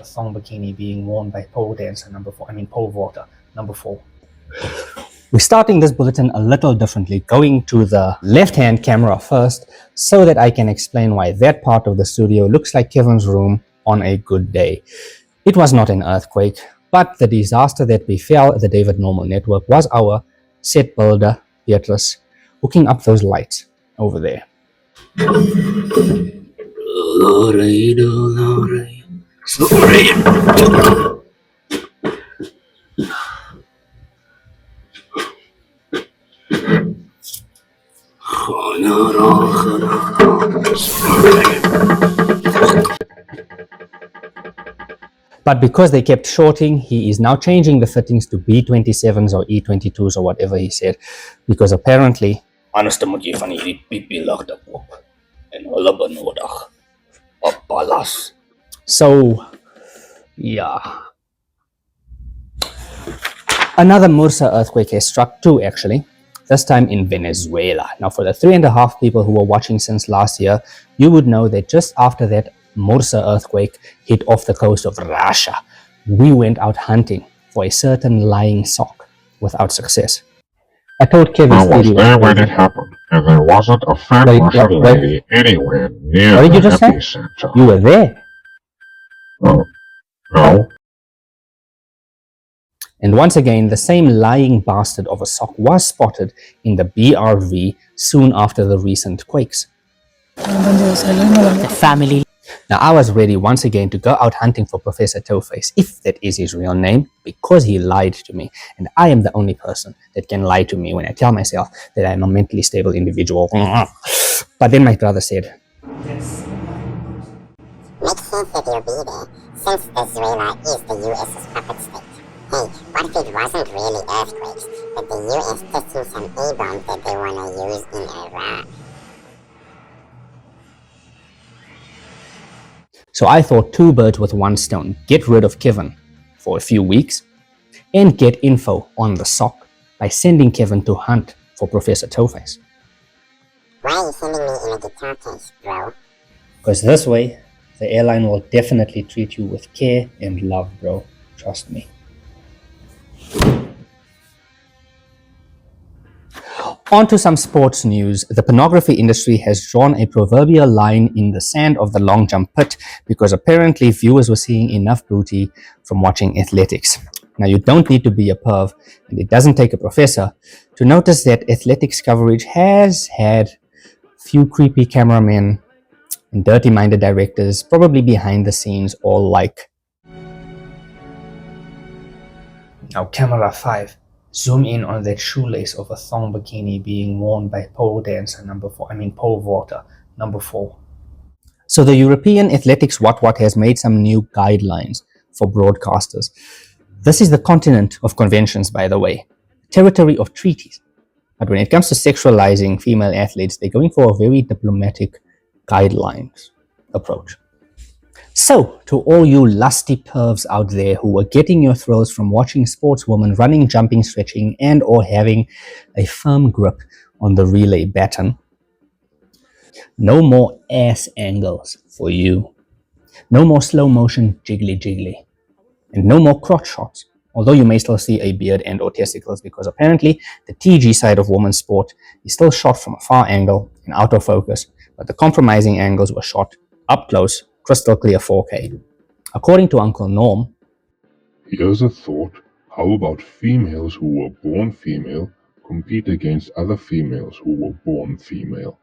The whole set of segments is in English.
a thong bikini being worn by pole dancer pole vaulter number 4. We're starting this bulletin a little differently, going to the left-hand camera first so that I can explain why that part of the studio looks like Kevin's room on a good day. It was not an earthquake, but the disaster that befell the David Normal Network was our set builder, Beatrice, hooking up those lights over there. But because they kept shorting, he is now changing the fittings to B27s or E22s or whatever he said, because apparently Anders moet jy van hierdie piepie ligte koop en hulle benodig op ballas. So, yeah. Another Mursa earthquake has struck too, actually, this time in Venezuela. Now, for the 3.5 people who were watching since last year, you would know that just after that Mursa earthquake hit off the coast of Russia, we went out hunting for a certain lying sock without success. I told Kevin I was there when it happened, and there wasn't a fat Russian lady anywhere near the epicenter. You were there? No. And once again, the same lying bastard of a sock was spotted in the BRV soon after the recent quakes. The family. Now, I was ready once again to go out hunting for Professor Toeface, if that is his real name, because he lied to me. And I am the only person that can lie to me when I tell myself that I am a mentally stable individual. But then my brother said, Makes sense that you'll be there, since Venezuela is the US's puppet state. Hey, what if it wasn't really earthquakes, but the US testing some A-bombs that they want to use in Iraq? So I thought 2 birds with 1 stone. Get rid of Kevin for a few weeks and get info on the sock by sending Kevin to hunt for Professor Toeface. Why are you sending me in a guitar case, bro? Because this way, the airline will definitely treat you with care and love, bro. Trust me. On to some sports news. The pornography industry has drawn a proverbial line in the sand of the long jump pit because apparently viewers were seeing enough booty from watching athletics. Now, you don't need to be a perv, and it doesn't take a professor to notice that athletics coverage has had few creepy cameramen and dirty-minded directors, probably behind the scenes, all like. Now, camera 5. Zoom in on that shoelace of a thong bikini being worn by pole dancer pole vaulter number 4. So the European Athletics What has made some new guidelines for broadcasters. This is the continent of conventions, by the way, territory of treaties. But when it comes to sexualizing female athletes, they're going for a very diplomatic guidelines approach. So, to all you lusty pervs out there who are getting your thrills from watching sportswomen running, jumping, stretching, and or having a firm grip on the relay baton, no more ass angles for you. No more slow motion jiggly, and no more crotch shots, although you may still see a beard and or testicles, because apparently the TG side of women's sport is still shot from a far angle and out of focus, but the compromising angles were shot up close, crystal clear 4K. According to Uncle Norm, here's a thought. How about females who were born female compete against other females who were born female?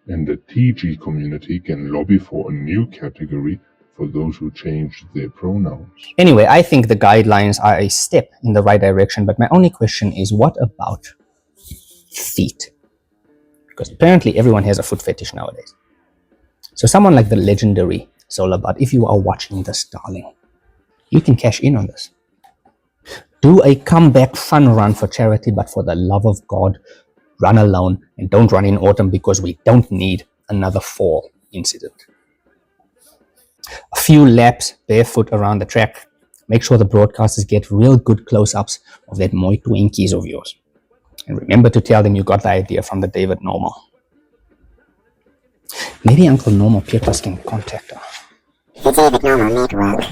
And the TG community can lobby for a new category for those who changed their pronouns. Anyway, I think the guidelines are a step in the right direction, but my only question is, what about feet? Because apparently everyone has a foot fetish nowadays. So someone like the legendary Solabut, if you are watching this, darling, you can cash in on this. Do a comeback fun run for charity, but for the love of God, run alone and don't run in autumn, because we don't need another fall incident. A few laps barefoot around the track. Make sure the broadcasters get real good close-ups of that mooi Twinkies of yours. And remember to tell them you got the idea from the David Normal. Maybe Uncle Normal Petrus can contact her. The David Normal Network.